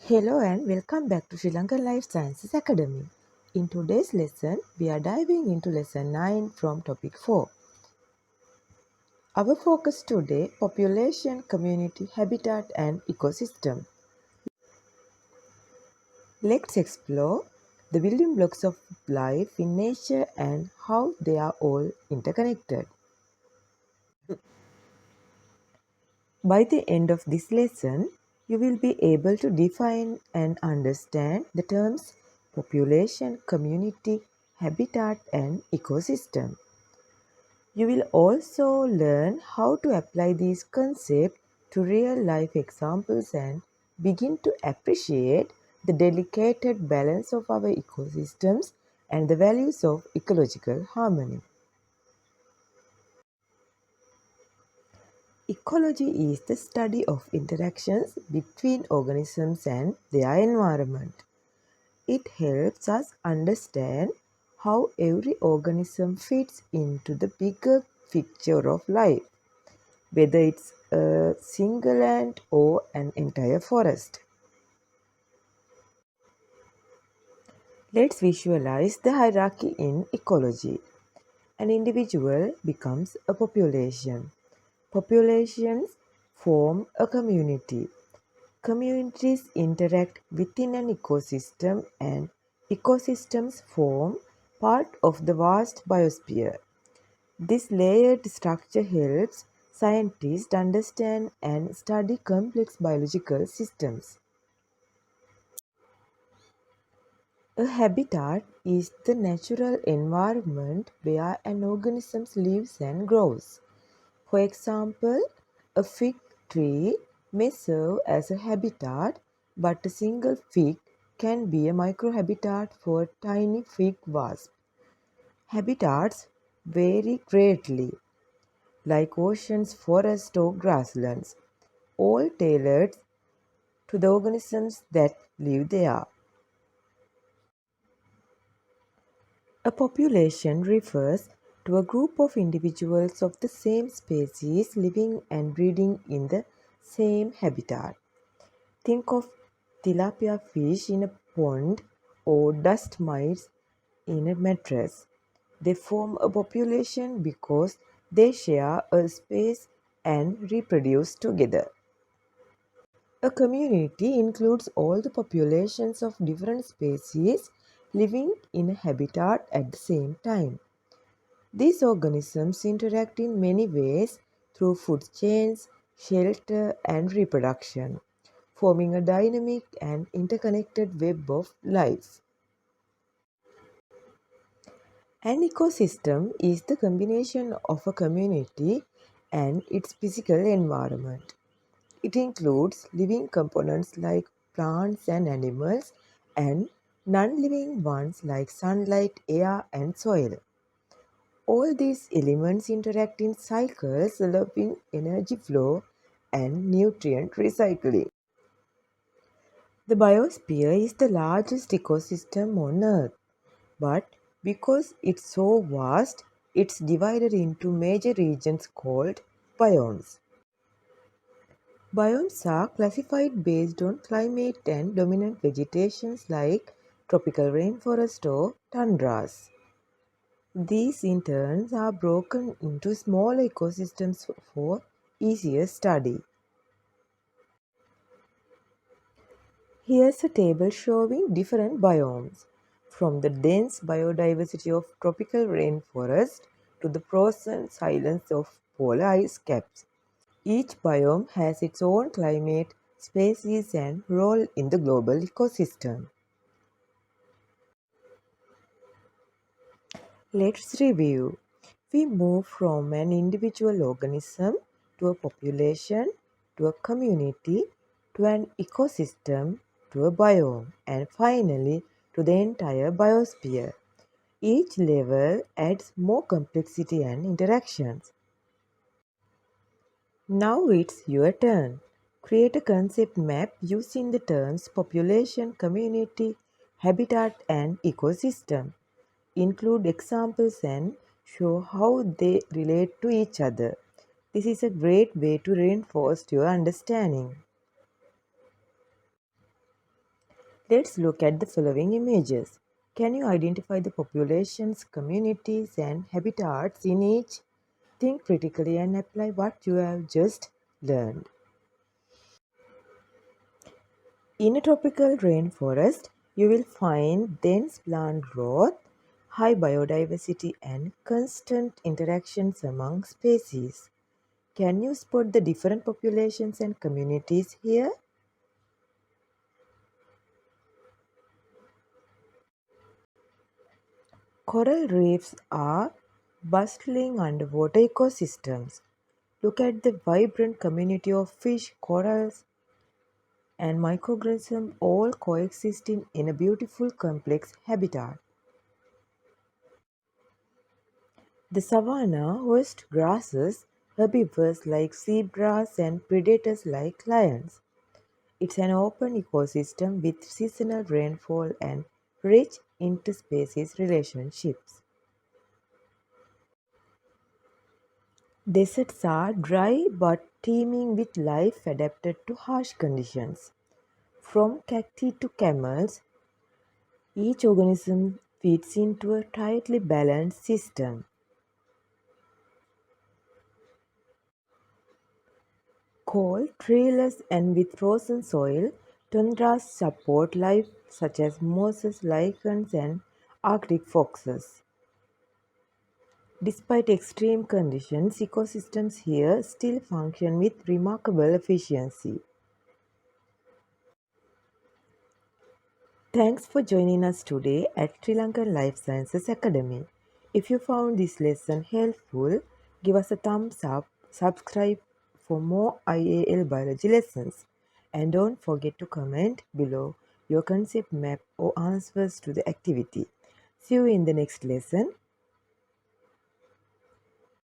Hello and welcome back to Sri Lankan Life Sciences Academy. In today's lesson, we are diving into lesson 9 from topic 4. Our focus today, population, community, habitat and ecosystem. Let's explore the building blocks of life in nature and how they are all interconnected. By the end of this lesson, you will be able to define and understand the terms population, community, habitat, and ecosystem. You will also learn how to apply these concepts to real life examples and begin to appreciate the delicate balance of our ecosystems and the values of ecological harmony. Ecology is the study of interactions between organisms and their environment. It helps us understand how every organism fits into the bigger picture of life, whether it's a single ant or an entire forest. Let's visualize the hierarchy in ecology. An individual becomes a population. Populations form a community. Communities interact within an ecosystem and ecosystems form part of the vast biosphere. This layered structure helps scientists understand and study complex biological systems. A habitat is the natural environment where an organism lives and grows. For example, a fig tree may serve as a habitat, but a single fig can be a microhabitat for a tiny fig wasp. Habitats vary greatly, like oceans, forests, or grasslands, all tailored to the organisms that live there. A population refers to a group of individuals of the same species living and breeding in the same habitat. Think of tilapia fish in a pond or dust mites in a mattress. They form a population because they share a space and reproduce together. A community includes all the populations of different species living in a habitat at the same time. These organisms interact in many ways through food chains, shelter, and reproduction, forming a dynamic and interconnected web of life. An ecosystem is the combination of a community and its physical environment. It includes living components like plants and animals and non-living ones like sunlight, air, and soil. All these elements interact in cycles allowing energy flow and nutrient recycling. The biosphere is the largest ecosystem on Earth, but because it's so vast, it's divided into major regions called biomes. Biomes are classified based on climate and dominant vegetations like tropical rainforest or tundras. These in turn are broken into smaller ecosystems for easier study. Here's a table showing different biomes, from the dense biodiversity of tropical rainforest to the frozen silence of polar ice caps. Each biome has its own climate, species, and role in the global ecosystem. Let's review. We move from an individual organism to a population to a community to an ecosystem to a biome and finally to the entire biosphere. Each level adds more complexity and interactions. Now it's your turn. Create a concept map using the terms population, community, habitat, and ecosystem. Include examples and show how they relate to each other. This is a great way to reinforce your understanding. Let's look at the following images. Can you identify the populations, communities, and habitats in each? Think critically and apply what you have just learned. In a tropical rainforest, you will find dense plant growth, high biodiversity, and constant interactions among species. Can you spot the different populations and communities here? Coral reefs are bustling underwater ecosystems. Look at the vibrant community of fish, corals, and microorganisms all coexisting in a beautiful complex habitat. The savanna hosts grasses, herbivores like zebras, and predators like lions. It's an open ecosystem with seasonal rainfall and rich interspecies relationships. Deserts are dry but teeming with life adapted to harsh conditions. From cacti to camels, each organism fits into a tightly balanced system. Cold, treeless, and with frozen soil, tundras support life such as mosses, lichens, and Arctic foxes. Despite extreme conditions, ecosystems here still function with remarkable efficiency. Thanks for joining us today at Sri Lankan Life Sciences Academy. If you found this lesson helpful, give us a thumbs up, subscribe for more IAL biology lessons, and don't forget to comment below your concept map or answers to the activity. See you in the next lesson.